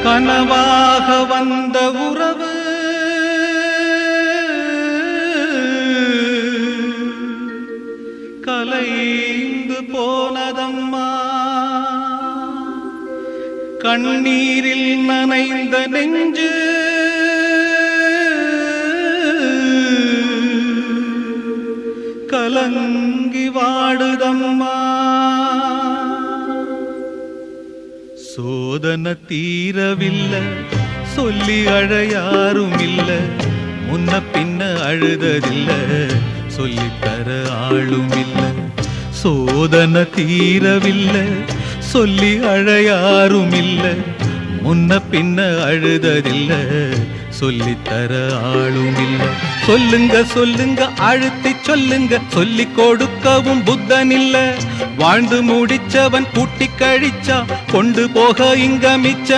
கனவாக வந்த உறவு கலைந்து போனதம்மா. கண்ணீரில் நனைந்த நெஞ்சு கலங்கி வாடுதம்மா. சோதனை தீரவில்லை, சொல்லி அழ யாரும் இல்ல, முன்ன பின்ன அழுததில்ல, சொல்லித்தர ஆளும் இல்ல. சோதனை தீரவில்லை, சொல்லி அழ யாரும் இல்ல, முன்ன பின்ன அழுததில்ல, சொல்லித்தர ஆளும் இல்ல. சொல்லுங்க சொல்லுங்க அழுத்தி சொல்லுங்க, சொல்லி கொடுக்கவும் புத்தன் இல்ல. வாழ்ந்து முடிச்சவன் கூட்டி கழிச்சா கொண்டு போக இங்க மிச்சம்